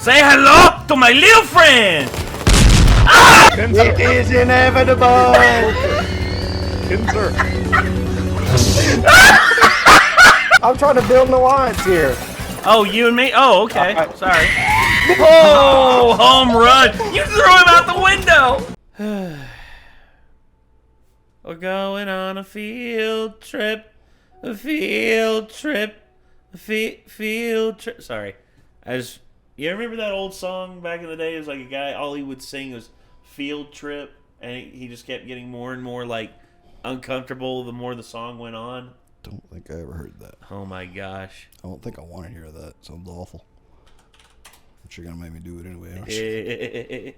Say hello to my little friend! It is inevitable! I'm trying to build an alliance here. Oh, you and me? Oh, okay. Sorry. Oh, home run! You threw him out the window! We're going on a field trip. A field trip. A field trip. Sorry. You remember that old song back in the day? It was like a guy, all he would sing was field trip, and he just kept getting more and more like uncomfortable the more the song went on. Don't think I ever heard that. Oh my gosh. I don't think I want to hear that. It sounds awful. But you're going to make me do it anyway, aren't you?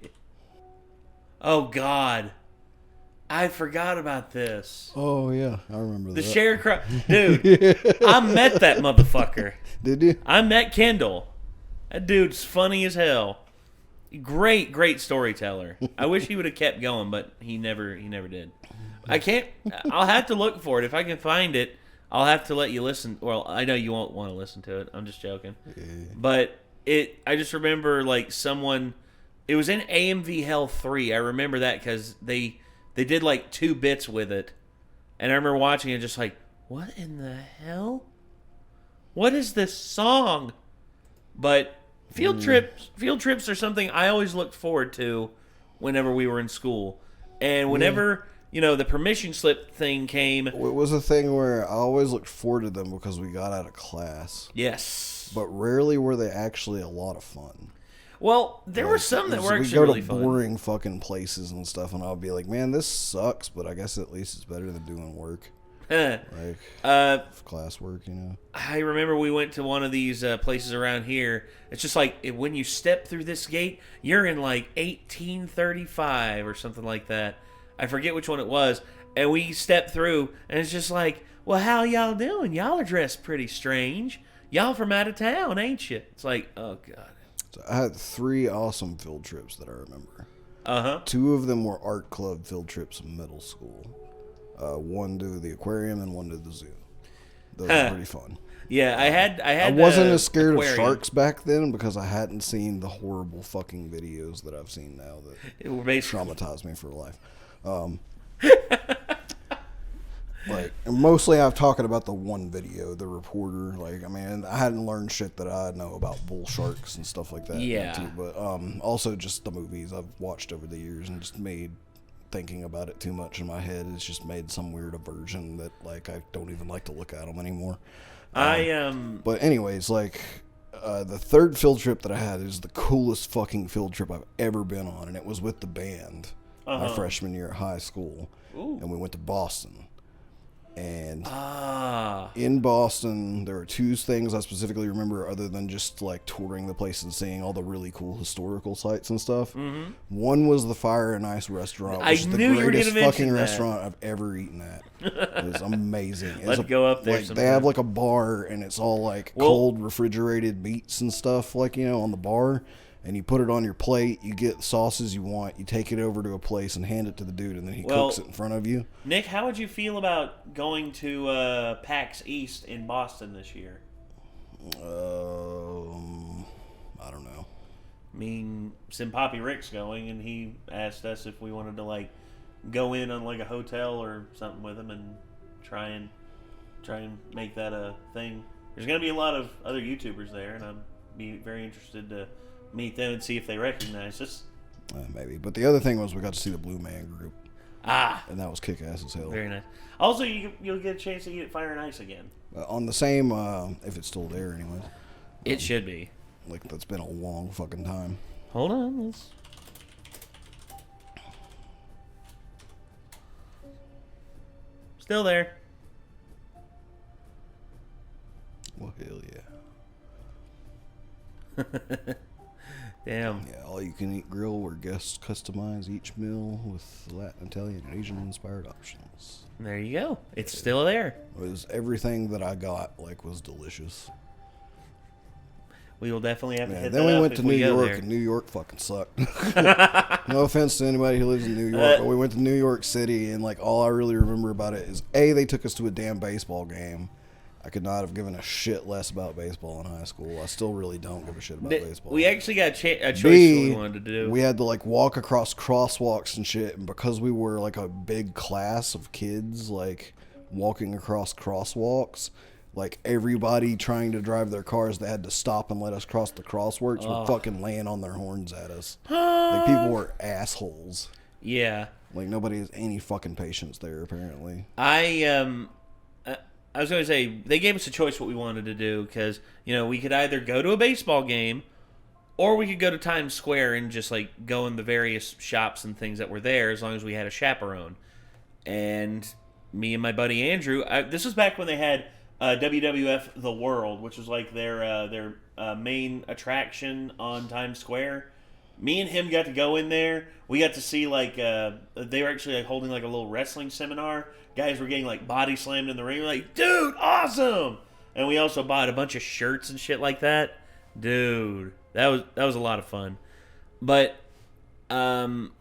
Oh God. I forgot about this. Oh, yeah. I remember the that. The sharecropper. Dude, I met that motherfucker. Did you? I met Kendall. That dude's funny as hell. Great storyteller. I wish he would have kept going, but he never did. I'll have to look for it. If I can find it, I'll have to let you listen. Well, I know you won't want to listen to it. I'm just joking. Yeah. But I just remember like someone, it was in AMV Hell 3. I remember that because they did like 2 bits with it. And I remember watching it just like, what in the hell? What is this song? But field trips are something I always looked forward to whenever we were in school. And whenever, the permission slip thing came. It was a thing where I always looked forward to them because we got out of class. Yes. But rarely were they actually a lot of fun. Well, there were some that were actually really fun. We go to boring fucking places and stuff, and I'll be like, man, this sucks, but I guess at least it's better than doing work. Classwork, I remember we went to one of these places around here. It's just like when you step through this gate, you're in like 1835 or something like that. I forget which one it was. And we stepped through, and it's just like, well, how y'all doing? Y'all are dressed pretty strange. Y'all from out of town, ain't you? It's like, oh, God. So I had 3 awesome field trips that I remember. 2 of them were art club field trips in middle school. One to the aquarium and one to the zoo. Those were pretty fun. Yeah, I wasn't as scared of sharks back then because I hadn't seen the horrible fucking videos that I've seen now that traumatized me for life. Mostly I'm talking about the one video, the reporter. I hadn't learned shit that I know about bull sharks and stuff like that. Yeah. Too, but also just the movies I've watched over the years and just made thinking about it too much in my head. It's just made some weird aversion that I don't even like to look at them anymore. But anyways, the 3rd field trip that I had is the coolest fucking field trip I've ever been on, and it was with the band my freshman year at high school. Ooh. And we went to Boston. And in Boston, there are 2 things I specifically remember other than just touring the place and seeing all the really cool historical sites and stuff. Mm-hmm. One was the Fire and Ice restaurant, which is the greatest fucking restaurant I've ever eaten at. It's amazing. Let's go up there. They have a bar, and it's all cold refrigerated meats and stuff on the bar. And you put it on your plate, you get the sauces you want, you take it over to a place and hand it to the dude, and then he cooks it in front of you. Nick, how would you feel about going to PAX East in Boston this year? I don't know. I mean, Poppy Rick's going, and he asked us if we wanted to go in on a hotel or something with him and try and make that a thing. There's going to be a lot of other YouTubers there, and I'd be very interested to meet them and see if they recognize us. Maybe. But the other thing was we got to see the Blue Man Group. And that was kick-ass as hell. Very nice. Also, you'll get a chance to eat at Fire and Ice again. On the same, if it's still there anyways. It should be. That's been a long fucking time. Hold on. Still there. Well, hell yeah. Damn. Yeah, all-you-can-eat grill where guests customize each meal with Latin, Italian, and Asian-inspired options. There you go. It's still there. It was everything that I got, was delicious. We will definitely have to hit that up. Then we went if to New York, there. and New York fucking sucked. No offense to anybody who lives in New York, but we went to New York City, and all I really remember about it is, A, they took us to a damn baseball game. I could not have given a shit less about baseball in high school. I still really don't give a shit about baseball. We actually got a choice what we wanted to do. We had to like walk across crosswalks and shit, and because we were like a big class of kids, like walking across crosswalks, like everybody trying to drive their cars, they had to stop and let us cross the crosswalks. Were fucking laying on their horns at us. Like people were assholes. Yeah. Like nobody has any fucking patience there apparently. I was going to say, they gave us a choice what we wanted to do because, we could either go to a baseball game or we could go to Times Square and just, like, go in the various shops and things that were there as long as we had a chaperone. And me and my buddy Andrew, this was back when they had WWF The World, which was, like, their main attraction on Times Square. Me and him got to go in there. We got to see, like, they were actually, like, holding, like, a little wrestling seminar. Guys were getting, like, body slammed in the ring. We're like, dude, awesome! And we also bought a bunch of shirts and shit like that. Dude, that was a lot of fun. But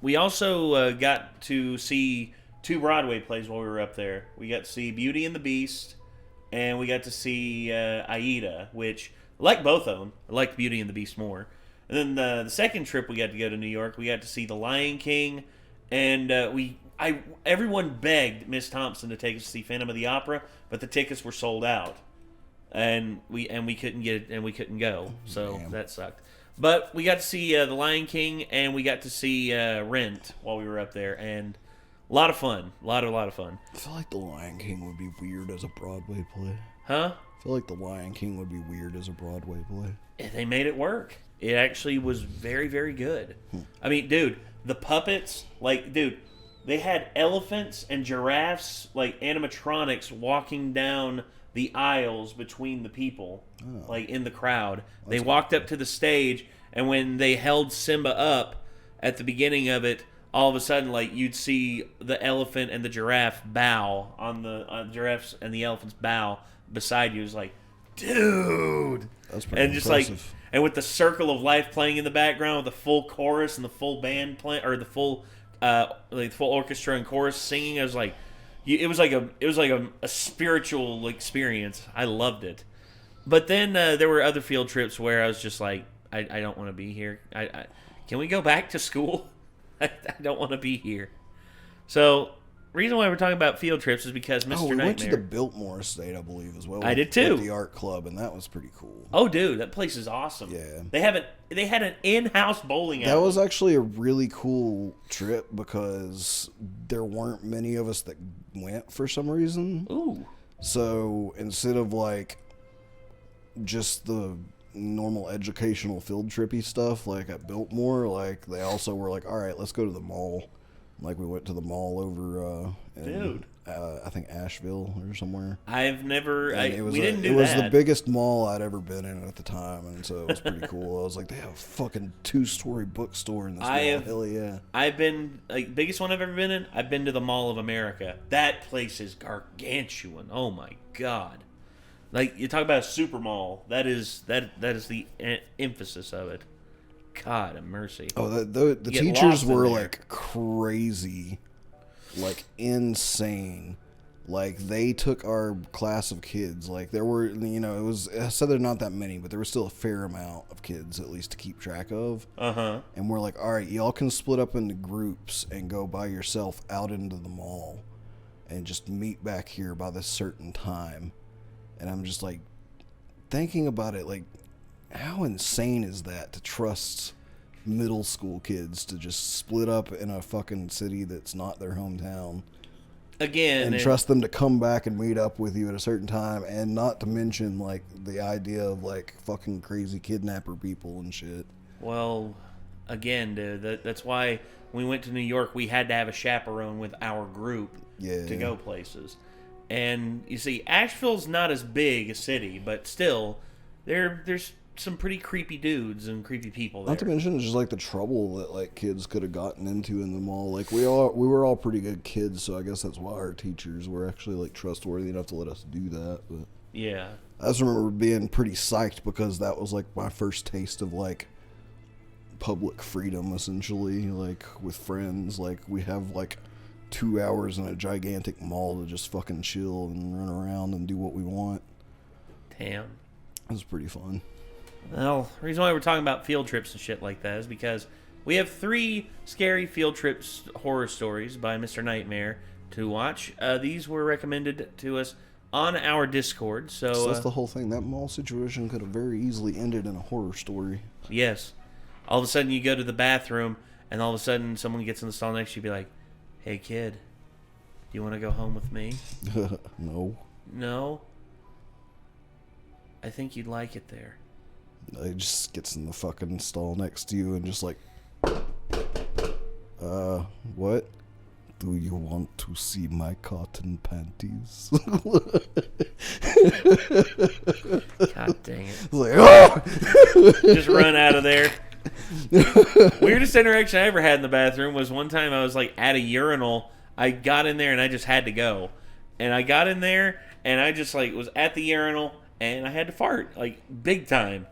we also got to see 2 Broadway plays while we were up there. We got to see Beauty and the Beast, and we got to see Aida, which, I like both of them. I liked Beauty and the Beast more. And then the second trip we got to go to New York, we got to see The Lion King, and everyone begged Miss Thompson to take us to see Phantom of the Opera, but the tickets were sold out, and we couldn't get it, and we couldn't go, so that sucked. But we got to see The Lion King, and we got to see Rent while we were up there, and a lot of fun, a lot of fun. I feel like The Lion King would be weird as a Broadway play. Huh? I feel like The Lion King would be weird as a Broadway play. They made it work. It actually was very, very good. I mean, dude, the puppets, they had elephants and giraffes, like animatronics, walking down the aisles between the people, like in the crowd. They walked up to the stage, and when they held Simba up at the beginning of it, all of a sudden, like, you'd see the elephant and the giraffe bow on the giraffes and the elephants bow beside you. It was like, dude, that's pretty and just impressive. like. And with the Circle of Life playing in the background, with the full chorus and the full band playing, or the full orchestra and chorus singing, it was like a spiritual experience. I loved it. But then there were other field trips where I was just like, I don't want to be here. Can we go back to school? I don't want to be here. So, reason why we're talking about field trips is because Mr. we Nightmare. went to the Biltmore Estate, I believe, as well. I did too. With the art club, and that was pretty cool. Oh, dude, that place is awesome. Yeah. They had an in-house bowling alley. That was actually a really cool trip because there weren't many of us that went for some reason. Ooh. So instead of like just the normal educational field trippy stuff like at Biltmore, like they also were like, all right, let's go to the mall. Like we went to the mall over I think Asheville or somewhere. I've never we didn't do that. It was the biggest mall I'd ever been in at the time, and so it was pretty cool. I was like, they have a fucking 2-story bookstore in this mall. Hell yeah. I've been biggest one I've ever been in. I've been to the Mall of America. That place is gargantuan. Oh my god. Like, you talk about a super mall. That is the emphasis of it. God have mercy. Oh, the teachers were like crazy, like insane. Like they took our class of kids. Like there were, I said there not that many, but there was still a fair amount of kids at least to keep track of. And we're like, all right, y'all can split up into groups and go by yourself out into the mall, and just meet back here by this certain time. And I'm just like thinking about it, like, how insane is that to trust middle school kids to just split up in a fucking city that's not their hometown? Again. And trust them to come back and meet up with you at a certain time, and not to mention, like, the idea of, like, fucking crazy kidnapper people and shit. Well, again, dude, that's why when we went to New York, we had to have a chaperone with our group to go places. And, you see, Asheville's not as big a city, but still, there's some pretty creepy dudes and creepy people there. Not to mention just like the trouble that like kids could have gotten into in the mall. Like we were all pretty good kids, so I guess that's why our teachers were actually like trustworthy enough to let us do that. But yeah, I just remember being pretty psyched because that was like my first taste of like public freedom, essentially. Like with friends, like we have like 2 hours in a gigantic mall to just fucking chill and run around and do what we want. Damn. It was pretty fun. Well, the reason why we're talking about field trips and shit like that is because we have 3 scary field trips horror stories by Mr. Nightmare to watch. These were recommended to us on our Discord. So that's the whole thing. That mall situation could have very easily ended in a horror story. Yes. All of a sudden you go to the bathroom and all of a sudden someone gets in the stall next to you and be like, "Hey kid, do you want to go home with me?" No. No? I think you'd like it there. It just gets in the fucking stall next to you and just like, what? Do you want to see my cotton panties? God dang it. Like, oh! Just run out of there. Weirdest interaction I ever had in the bathroom was one time I was like at a urinal. I got in there and I just had to go. And I got in there and I just like was at the urinal and I had to fart like big time.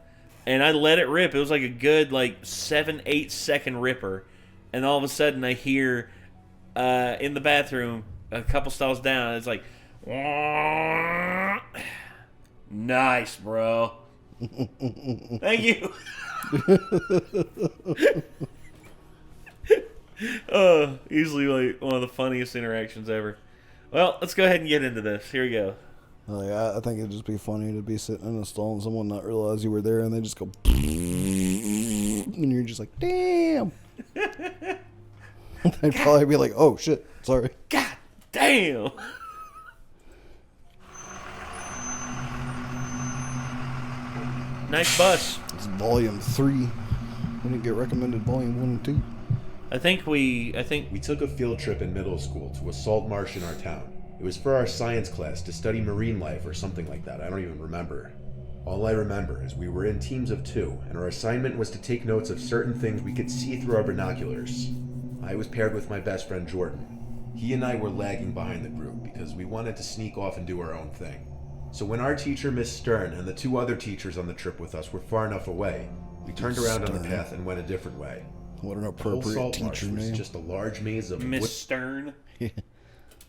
And I let it rip. It was like a good like 7-8 second ripper. And all of a sudden I hear in the bathroom a couple stalls down. It's like, nice, bro. Thank you. Easily like one of the funniest interactions ever. Well, let's go ahead and get into this. Here we go. Like, I think it'd just be funny to be sitting in a stall and someone not realize you were there and they just go and you're just like, damn. They'd probably be like, oh shit, sorry. God damn. Nice bus. It's volume 3. We didn't get recommended volume 1 and 2. I think we took a field trip in middle school to a salt marsh in our town. It was for our science class to study marine life or something like that. I don't even remember. All I remember is we were in teams of 2, and our assignment was to take notes of certain things we could see through our binoculars. I was paired with my best friend Jordan. He and I were lagging behind the group because we wanted to sneak off and do our own thing. So when our teacher, Miss Stern, and the 2 other teachers on the trip with us were far enough away, we turned around on the path and went a different way. What an The whole appropriate salt marsh teacher was name. just a large maze of Miss Stern.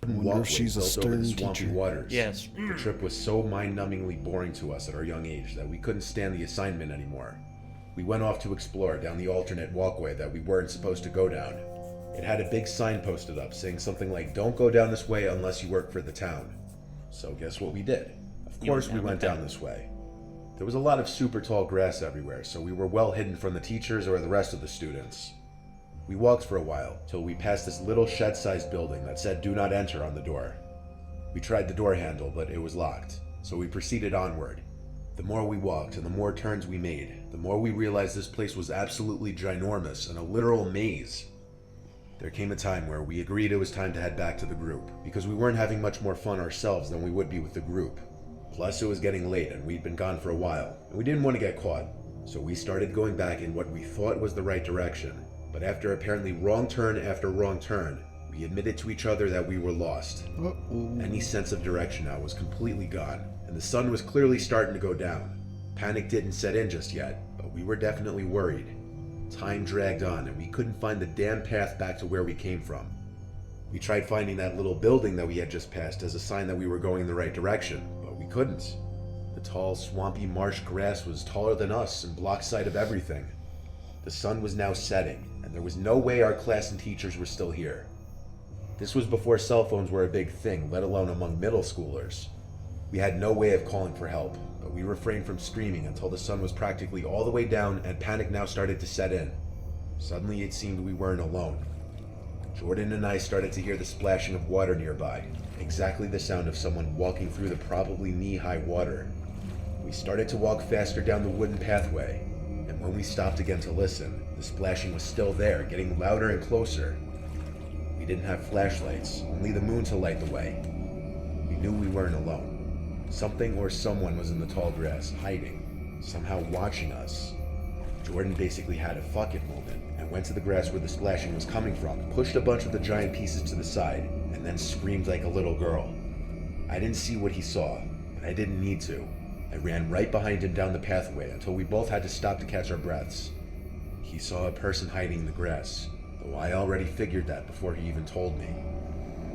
Wonder if she's a built over the Stern swampy teacher. waters. Yes. The trip was so mind-numbingly boring to us at our young age that we couldn't stand the assignment anymore. We went off to explore down the alternate walkway that we weren't supposed to go down. It had a big sign posted up saying something like, "Don't go down this way unless you work for the town." So guess what we did? Of course we went down this way. There was a lot of super tall grass everywhere, so we were well hidden from the teachers or the rest of the students. We walked for a while, till we passed this little shed-sized building that said "Do not enter" on the door. We tried the door handle, but it was locked, so we proceeded onward. The more we walked and the more turns we made, the more we realized this place was absolutely ginormous and a literal maze. There came a time where we agreed it was time to head back to the group, because we weren't having much more fun ourselves than we would be with the group. Plus, it was getting late and we'd been gone for a while, and we didn't want to get caught, so we started going back in what we thought was the right direction. But after apparently wrong turn after wrong turn, we admitted to each other that we were lost. Any sense of direction now was completely gone, and the sun was clearly starting to go down. Panic didn't set in just yet, but we were definitely worried. Time dragged on, and we couldn't find the damn path back to where we came from. We tried finding that little building that we had just passed as a sign that we were going in the right direction, but we couldn't. The tall, swampy marsh grass was taller than us and blocked sight of everything. The sun was now setting, and there was no way our class and teachers were still here. This was before cell phones were a big thing, let alone among middle schoolers. We had no way of calling for help, but we refrained from screaming until the sun was practically all the way down and panic now started to set in. Suddenly it seemed we weren't alone. Jordan and I started to hear the splashing of water nearby, exactly the sound of someone walking through the probably knee-high water. We started to walk faster down the wooden pathway, and when we stopped again to listen, the splashing was still there, getting louder and closer. We didn't have flashlights, only the moon to light the way. We knew we weren't alone. Something or someone was in the tall grass, hiding, somehow watching us. Jordan basically had a fuck it moment, and went to the grass where the splashing was coming from, pushed a bunch of the giant pieces to the side, and then screamed like a little girl. I didn't see what he saw, but I didn't need to. I ran right behind him down the pathway until we both had to stop to catch our breaths. He saw a person hiding in the grass, though I already figured that before he even told me.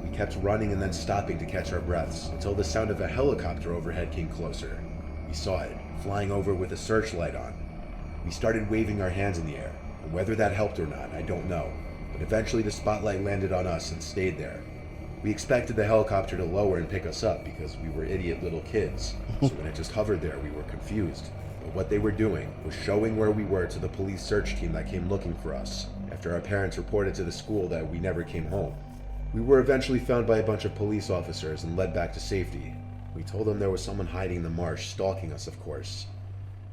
We kept running and then stopping to catch our breaths until the sound of a helicopter overhead came closer. We saw it, flying over with a searchlight on. We started waving our hands in the air, and whether that helped or not, I don't know. But eventually the spotlight landed on us and stayed there. We expected the helicopter to lower and pick us up because we were idiot little kids, so when it just hovered there, we were confused. But what they were doing was showing where we were to the police search team that came looking for us, after our parents reported to the school that we never came home. We were eventually found by a bunch of police officers and led back to safety. We told them there was someone hiding in the marsh, stalking us, of course.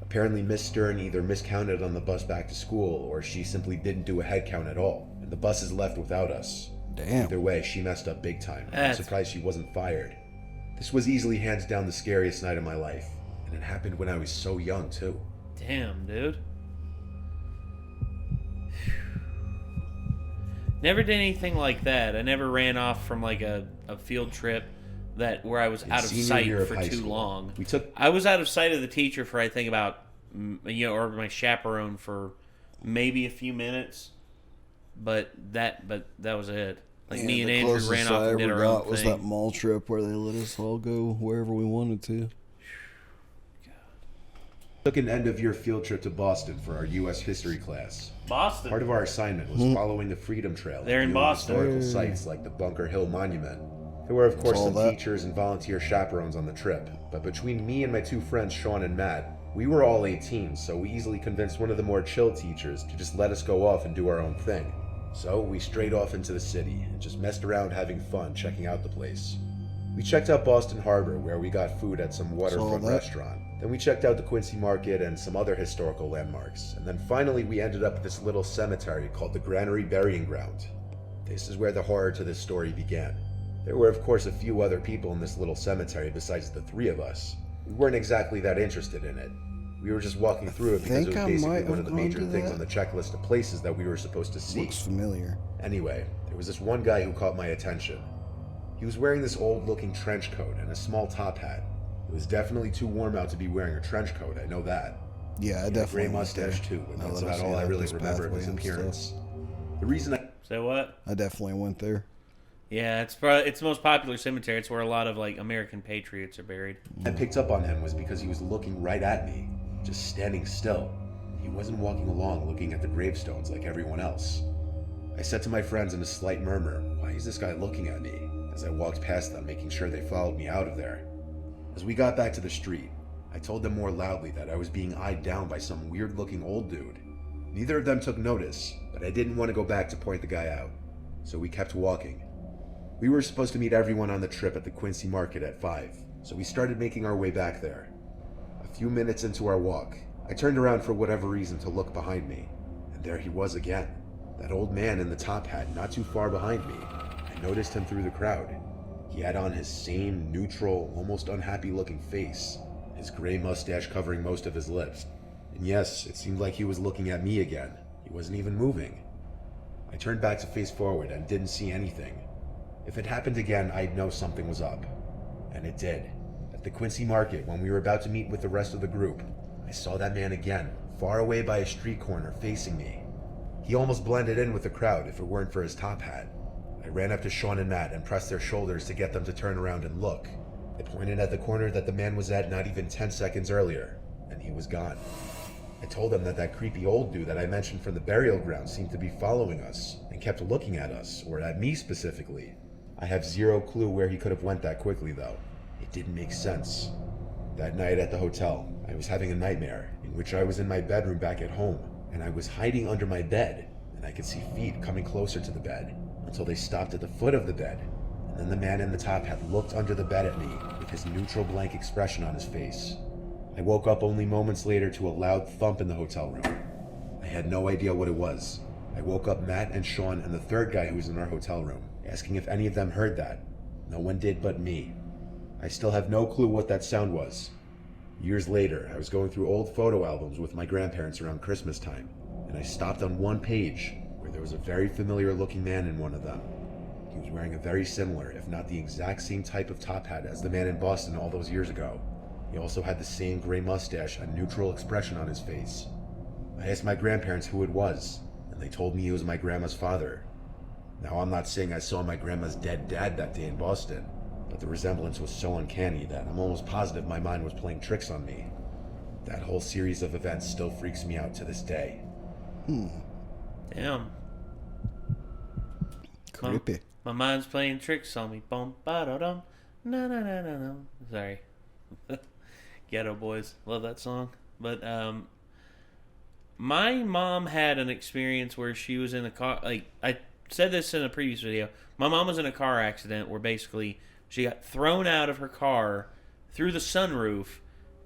Apparently Miss Stern either miscounted on the bus back to school, or she simply didn't do a head count at all, and the buses left without us. Damn. Either way, she messed up big time. I'm surprised she wasn't fired. This was easily hands down the scariest night of my life, and it happened when I was so young, too. Damn, dude. Never did anything like that. I never ran off from like a field trip where I was out of sight for too long. I was out of sight of the teacher for I think about or my chaperone for maybe a few minutes, but that was it. Like me and Andrew ran off and did our own thing. Was that mall trip where they let us all go wherever we wanted to. Took an end-of-year field trip to Boston for our U.S. history class. Boston. Part of our assignment was following the Freedom Trail. They're in Boston. Historical sites like the Bunker Hill Monument. There were, of course, some teachers and volunteer chaperones on the trip, but between me and my two friends, Sean and Matt, we were all 18, so we easily convinced one of the more chill teachers to just let us go off and do our own thing. So we strayed off into the city and just messed around having fun checking out the place. We checked out Boston Harbor, where we got food at some waterfront restaurant. Then we checked out the Quincy Market and some other historical landmarks. And then finally we ended up at this little cemetery called the Granary Burying Ground. This is where the horror to this story began. There were of course a few other people in this little cemetery besides the three of us. We weren't exactly that interested in it. We were just walking through it because it was basically one of the major things on the checklist of places that we were supposed to see. Looks familiar. Anyway, there was this one guy who caught my attention. He was wearing this old-looking trench coat and a small top hat. It was definitely too warm out to be wearing a trench coat, I know that. Yeah, I definitely. A gray mustache too, and that's about all I really remember of his appearance. The reason I... Say what? I definitely went there. Yeah, it's the most popular cemetery. It's where a lot of like American patriots are buried. I picked up on him was because he was looking right at me, just standing still. He wasn't walking along looking at the gravestones like everyone else. I said to my friends in a slight murmur, "Why is this guy looking at me?" as I walked past them, making sure they followed me out of there. As we got back to the street, I told them more loudly that I was being eyed down by some weird-looking old dude. Neither of them took notice, but I didn't want to go back to point the guy out, so we kept walking. We were supposed to meet everyone on the trip at the Quincy Market at 5, so we started making our way back there. A few minutes into our walk, I turned around for whatever reason to look behind me, and there he was again. That old man in the top hat not too far behind me. I noticed him through the crowd. He had on his same neutral, almost unhappy-looking face, his gray mustache covering most of his lips. And yes, it seemed like he was looking at me again. He wasn't even moving. I turned back to face forward and didn't see anything. If it happened again, I'd know something was up. And it did. At the Quincy Market, when we were about to meet with the rest of the group, I saw that man again, far away by a street corner, facing me. He almost blended in with the crowd if it weren't for his top hat. I ran up to Sean and Matt and pressed their shoulders to get them to turn around and look. I pointed at the corner that the man was at not even 10 seconds earlier, and he was gone. I told them that creepy old dude that I mentioned from the burial ground seemed to be following us and kept looking at us, or at me specifically. I have zero clue where he could have went that quickly though. It didn't make sense. That night at the hotel, I was having a nightmare in which I was in my bedroom back at home, and I was hiding under my bed, and I could see feet coming closer to the bed until they stopped at the foot of the bed. And then the man in the top hat looked under the bed at me with his neutral blank expression on his face. I woke up only moments later to a loud thump in the hotel room. I had no idea what it was. I woke up Matt and Sean and the third guy who was in our hotel room, asking if any of them heard that. No one did but me. I still have no clue what that sound was. Years later, I was going through old photo albums with my grandparents around Christmas time, and I stopped on one page where there was a very familiar looking man in one of them. He was wearing a very similar, if not the exact same type of top hat as the man in Boston all those years ago. He also had the same gray mustache and neutral expression on his face. I asked my grandparents who it was, and they told me it was my grandma's father. Now I'm not saying I saw my grandma's dead dad that day in Boston, but the resemblance was so uncanny that I'm almost positive my mind was playing tricks on me. That whole series of events still freaks me out to this day. Damn. Creepy. My mind's playing tricks on me. Bum, ba-da-dum. No. Sorry. Ghetto Boys. Love that song. But, my mom had an experience where she was in a car. Like, I said this in a previous video. My mom was in a car accident where basically she got thrown out of her car through the sunroof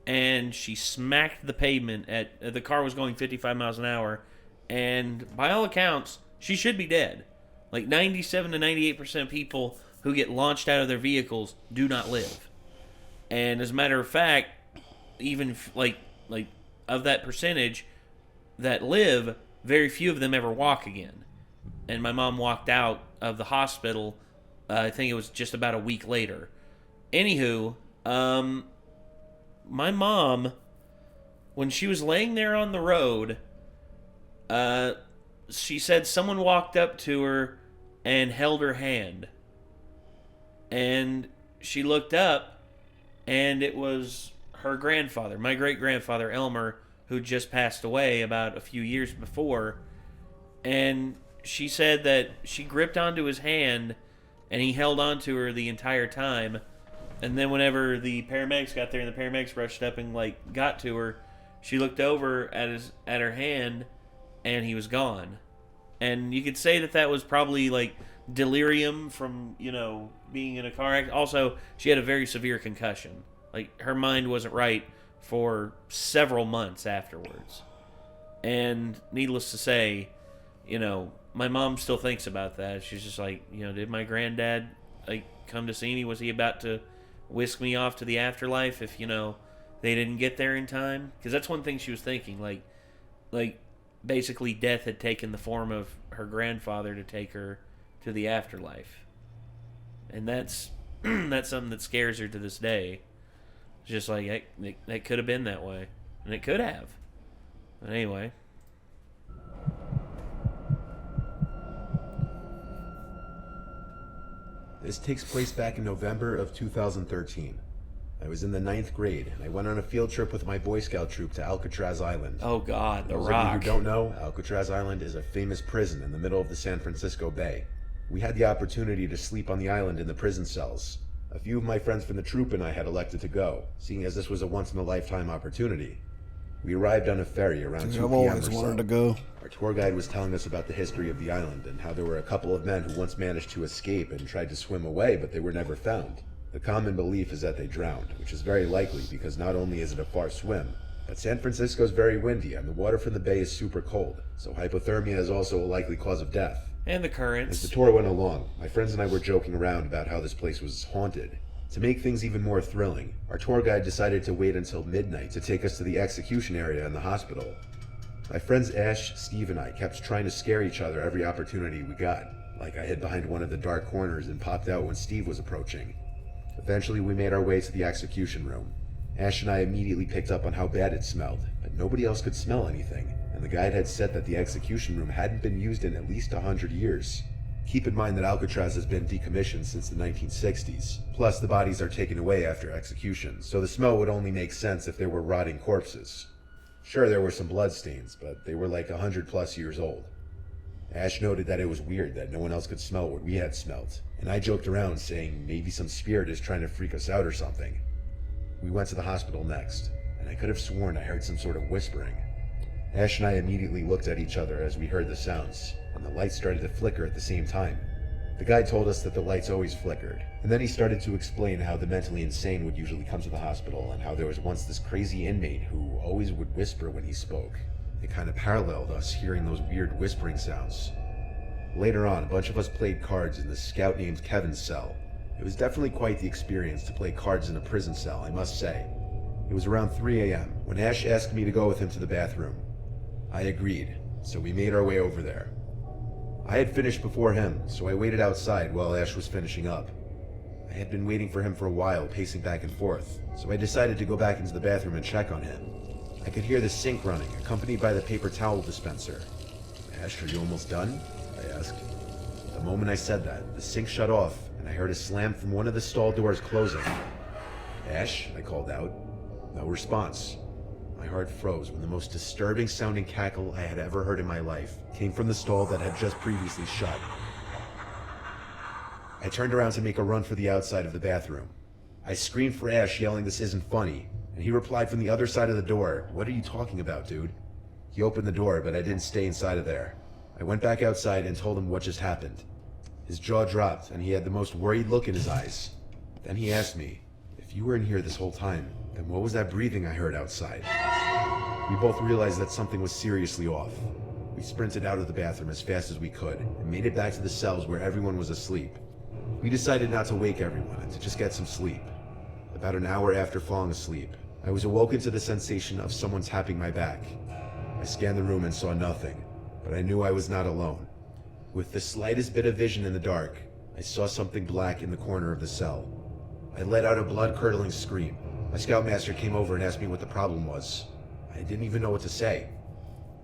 and she smacked the pavement the car was going 55 miles an hour. And by all accounts, she should be dead. Like 97 to 98% of people who get launched out of their vehicles do not live. And as a matter of fact, even like of that percentage that live, very few of them ever walk again. And my mom walked out of the hospital, I think it was just about a week later. Anywho, my mom, when she was laying there on the road, she said someone walked up to her and held her hand. And she looked up, and it was her grandfather, my great-grandfather, Elmer, who just passed away about a few years before. And she said that she gripped onto his hand, and he held onto her the entire time. And then whenever the paramedics got there and the paramedics rushed up and, like, got to her, she looked over at her hand, and he was gone. And you could say that was probably, like, delirium from, being in a car accident. Also, she had a very severe concussion. Like, her mind wasn't right for several months afterwards. And needless to say, my mom still thinks about that. She's just like, did my granddad, like, come to see me? Was he about to whisk me off to the afterlife if, they didn't get there in time? Because that's one thing she was thinking. Like, basically death had taken the form of her grandfather to take her to the afterlife. And that's something that scares her to this day. It's just like, that could have been that way. And it could have. But anyway. This takes place back in November of 2013. I was in the 9th grade, and I went on a field trip with my Boy Scout troop to Alcatraz Island. Oh God, the Those Rock. of you who don't know, Alcatraz Island is a famous prison in the middle of the San Francisco Bay. We had the opportunity to sleep on the island in the prison cells. A few of my friends from the troop and I had elected to go, seeing as this was a once-in-a-lifetime opportunity. We arrived on a ferry around 2 p.m. I've always or so. wanted to go. Our tour guide was telling us about the history of the island and how there were a couple of men who once managed to escape and tried to swim away, but they were never found. The common belief is that they drowned, which is very likely because not only is it a far swim, but San Francisco is very windy and the water from the bay is super cold, so hypothermia is also a likely cause of death. And the currents. As the tour went along, my friends and I were joking around about how this place was haunted. To make things even more thrilling, our tour guide decided to wait until midnight to take us to the execution area in the hospital. My friends Ash, Steve, and I kept trying to scare each other every opportunity we got, like I hid behind one of the dark corners and popped out when Steve was approaching. Eventually, we made our way to the execution room. Ash and I immediately picked up on how bad it smelled, but nobody else could smell anything, and the guide had said that the execution room hadn't been used in at least 100 years. Keep in mind that Alcatraz has been decommissioned since the 1960s, plus the bodies are taken away after execution, so the smell would only make sense if there were rotting corpses. Sure, there were some bloodstains, but they were like 100+ years old. Ash noted that it was weird that no one else could smell what we had smelt, and I joked around saying maybe some spirit is trying to freak us out or something. We went to the hospital next, and I could have sworn I heard some sort of whispering. Ash and I immediately looked at each other as we heard the sounds, and the lights started to flicker at the same time. The guy told us that the lights always flickered, and then he started to explain how the mentally insane would usually come to the hospital and how there was once this crazy inmate who always would whisper when he spoke. It kind of paralleled us hearing those weird whispering sounds. Later on, a bunch of us played cards in this scout named Kevin's cell. It was definitely quite the experience to play cards in a prison cell, I must say. It was around 3 a.m. when Ash asked me to go with him to the bathroom. I agreed, so we made our way over there. I had finished before him, so I waited outside while Ash was finishing up. I had been waiting for him for a while, pacing back and forth, so I decided to go back into the bathroom and check on him. I could hear the sink running, accompanied by the paper towel dispenser. Ash, are you almost done? I asked. The moment I said that, the sink shut off, and I heard a slam from one of the stall doors closing. "Ash," I called out. No response. My heart froze when the most disturbing sounding cackle I had ever heard in my life came from the stall that had just previously shut. I turned around to make a run for the outside of the bathroom. I screamed for Ash, yelling this isn't funny, and he replied from the other side of the door, "What are you talking about, dude?" He opened the door, but I didn't stay inside of there. I went back outside and told him what just happened. His jaw dropped, and he had the most worried look in his eyes. Then he asked me, "If you were in here this whole time, then what was that breathing I heard outside?" We both realized that something was seriously off. We sprinted out of the bathroom as fast as we could, and made it back to the cells where everyone was asleep. We decided not to wake everyone and to just get some sleep. About an hour after falling asleep, I was awoken to the sensation of someone tapping my back. I scanned the room and saw nothing, but I knew I was not alone. With the slightest bit of vision in the dark, I saw something black in the corner of the cell. I let out a blood-curdling scream. My scoutmaster came over and asked me what the problem was. I didn't even know what to say.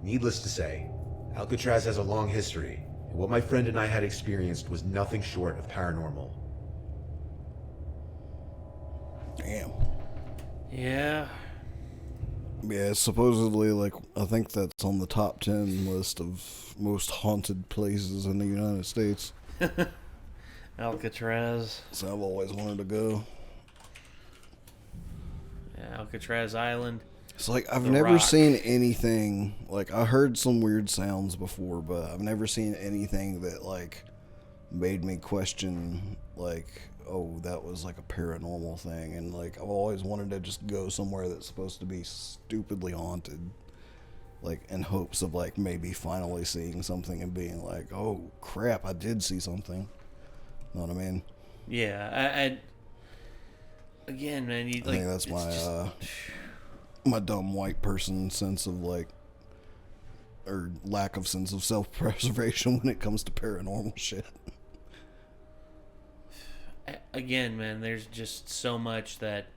Needless to say, Alcatraz has a long history, and what my friend and I had experienced was nothing short of paranormal. Damn. Yeah. Yeah, supposedly, like, I think that's on the top 10 list of most haunted places in the United States. Alcatraz. So I've always wanted to go. Yeah, Alcatraz Island. It's like, I've The never Rock. seen anything, like, I heard some weird sounds before, but I've never seen anything that, like, made me question, like, oh, that was, like, a paranormal thing. And, like, I've always wanted to just go somewhere that's supposed to be stupidly haunted, like, in hopes of, like, maybe finally seeing something and being like, oh, crap, I did see something. Know what I mean? Yeah, I again, man, you I like. think that's it's my, just- my dumb white person sense of, like, or lack of sense of self-preservation when it comes to paranormal shit. Again, man, there's just so much that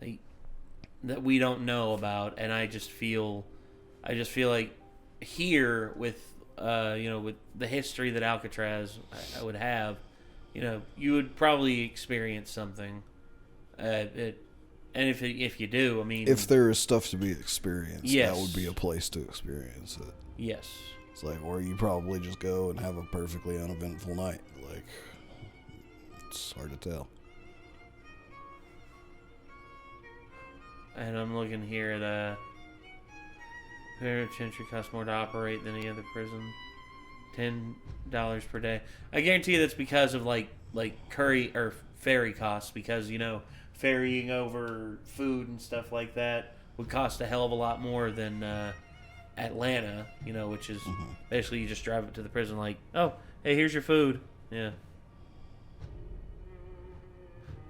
we don't know about, and I just feel like here with with the history that Alcatraz I would have, you would probably experience something. And if you do, I mean, If there is stuff to be experienced, Yes. that would be a place to experience it. yes, It's like, or you probably just go and have a perfectly uneventful night. Like, it's hard to tell. and I'm looking here at penitentiary costs more to operate than any other prison. $10 per day. I guarantee you that's because of like curry or ferry costs, because ferrying over food and stuff like that would cost a hell of a lot more than Atlanta, which is basically you just drive it to the prison like, oh, hey, here's your food. Yeah.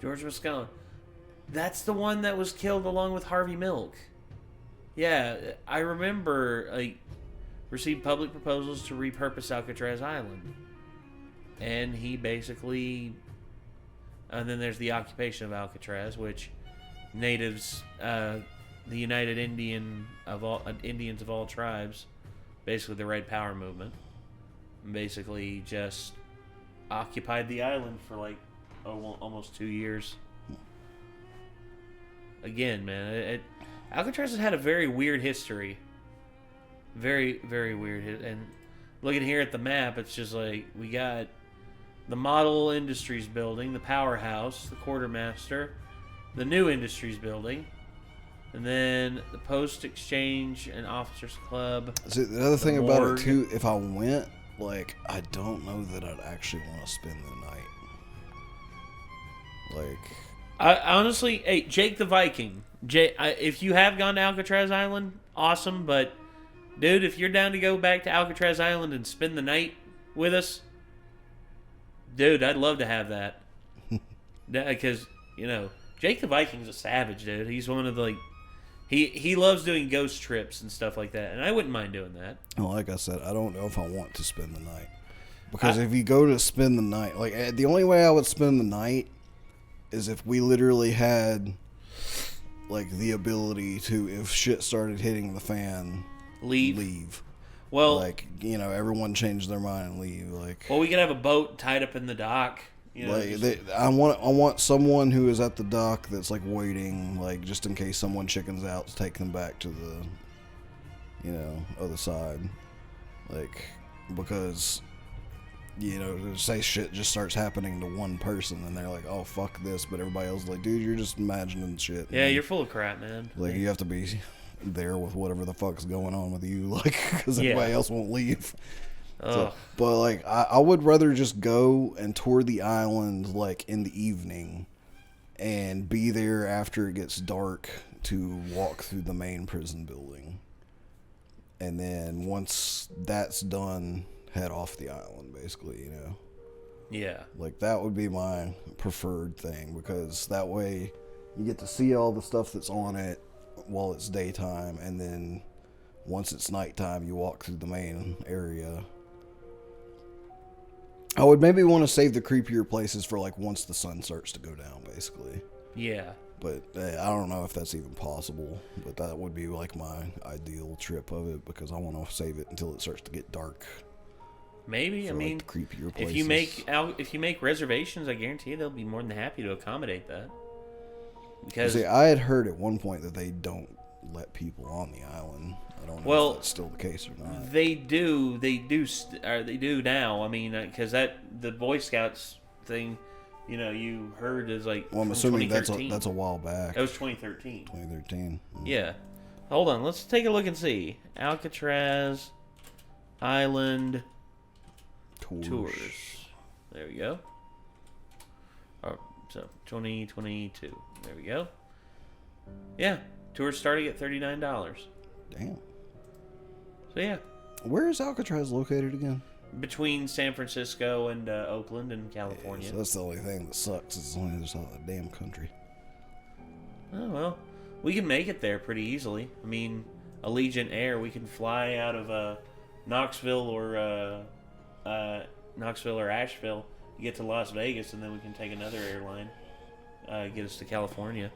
George Moscone. That's the one that was killed along with Harvey Milk. Yeah, I remember, received public proposals to repurpose Alcatraz Island. And he basically... And then there's the occupation of Alcatraz, which natives, the United Indians of all tribes, basically the Red Power movement, basically just occupied the island for almost 2 years. Again, man, Alcatraz has had a very weird history. Very, very weird. And looking here at the map, it's just like we got the Model Industries building, the Powerhouse, the Quartermaster, the New Industries building, and then the Post Exchange and Officers Club. See, the other thing about morgue. it too, if I went, I don't know that I'd actually want to spend the night. I honestly, hey, Jake the Viking. If you have gone to Alcatraz Island, awesome. But, dude, if you're down to go back to Alcatraz Island and spend the night with us, dude, I'd love to have that. Because, Jake the Viking's a savage, dude. He's one of the, he loves doing ghost trips and stuff like that. And I wouldn't mind doing that. Like I said, I don't know if I want to spend the night. Because if you go to spend the night, the only way I would spend the night is if we literally had, the ability to, if shit started hitting the fan, Leave. Well, like, you know, everyone change their mind and leave. Like, well, we could have a boat tied up in the dock. You know, like I want someone who is at the dock that's like waiting, like just in case someone chickens out, to take them back to the, you know, other side, like, because, you know, say shit just starts happening to one person and they're like, oh fuck this, but everybody else is like, dude, you're just imagining shit. Yeah, you're full of crap, man. Like, you have to be there with whatever the fuck's going on with you, like, because everybody else won't leave. So, but like, I would rather just go and tour the island like in the evening and be there after it gets dark to walk through the main prison building, and then once that's done, head off the island, basically, you know. Yeah, like that would be my preferred thing, because that way you get to see all the stuff that's on it while it's daytime, and then once it's nighttime you walk through the main area. I would maybe want to save the creepier places for like once the sun starts to go down, basically. Yeah. But I don't know if that's even possible, but that would be like my ideal trip of it, because I want to save it until it starts to get dark. Maybe, I mean, like, the creepier places. if you make reservations, I guarantee they'll be more than happy to accommodate that. Because see, I had heard at one point that they don't let people on the island. I don't know if that's still the case or not. They do now. I mean, because the Boy Scouts thing, you know, you heard is like. Well, I'm assuming that's a while back. That was 2013. 2013. Yeah. Hold on, let's take a look and see. Alcatraz Island tours. There we go. Oh, so 2022. There we go. Yeah, tours starting at $39. Damn. So yeah. Where is Alcatraz located again? Between San Francisco and Oakland in California. Yeah, so that's the only thing that sucks. It's on the other side of the damn country. Oh well, we can make it there pretty easily. I mean, Allegiant Air, we can fly out of Knoxville or Asheville, get to Las Vegas, and then we can take another airline, get us to California.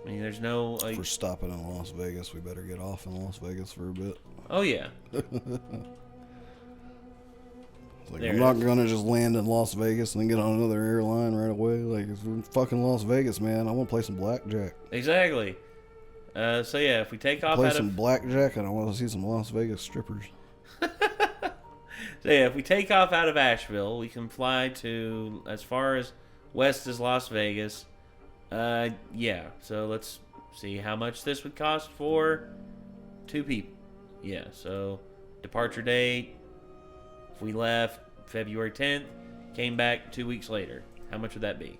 I mean, there's no... If we're stopping in Las Vegas, we better get off in Las Vegas for a bit. Oh, yeah. I'm not going to just land in Las Vegas and then get on another airline right away. Like, it's fucking Las Vegas, man. I want to play some blackjack. Exactly. So, yeah, if we take off out of... blackjack, and I want to see some Las Vegas strippers. So, yeah, if we take off out of Asheville, we can fly to as far as west as Las Vegas. Yeah, so let's see how much this would cost for 2 people. Yeah, so departure date, if we left February 10th, came back 2 weeks later, how much would that be?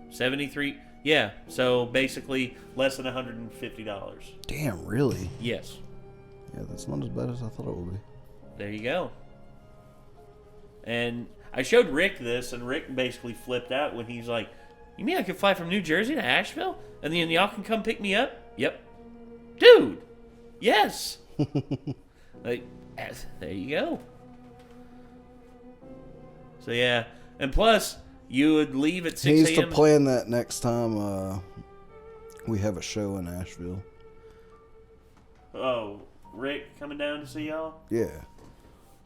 73. Yeah, so basically less than $150. Damn, really? Yes. Yeah, that's not as bad as I thought it would be. There you go. And I showed Rick this, and Rick basically flipped out when he's like, "You mean I could fly from New Jersey to Asheville, and then y'all can come pick me up?" Yep. Dude! Yes! Like, there you go. So, yeah. And plus, you would leave at 6 a.m. He needs to plan that next time we have a show in Asheville. Oh, Rick coming down to see y'all? Yeah.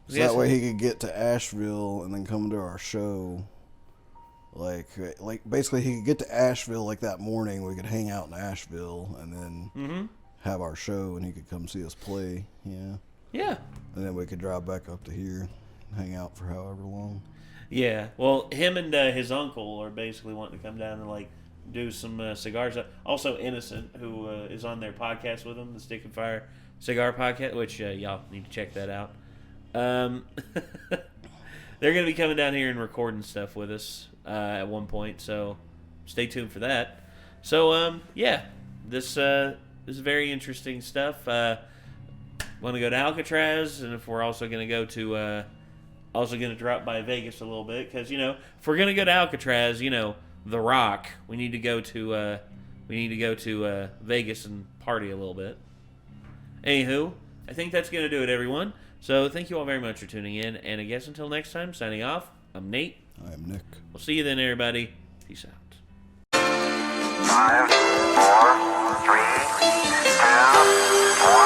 So that way he could get to Asheville and then come to our show. Like basically he could get to Asheville like that morning. We could hang out in Asheville and then have our show, and he could come see us play. Yeah. Yeah. And then we could drive back up to here, hang out for however long. Yeah. Well, him and his uncle are basically wanting to come down and like do some cigars. Also, Innocent, who is on their podcast with him, the Stick and Fire Cigar Podcast, which y'all need to check that out. They're going to be coming down here and recording stuff with us at one point, so stay tuned for that. So, yeah, this is very interesting stuff. Want to go to Alcatraz, and if we're also going to go to, also going to drop by Vegas a little bit, because, you know, if we're going to go to Alcatraz, you know, The Rock, we need to go to, Vegas and party a little bit. Anywho, I think that's going to do it, everyone. So thank you all very much for tuning in, and I guess until next time, signing off, I'm Nate. I'm Nick. We'll see you then, everybody. Peace out. 5, 4, 3, 2, now.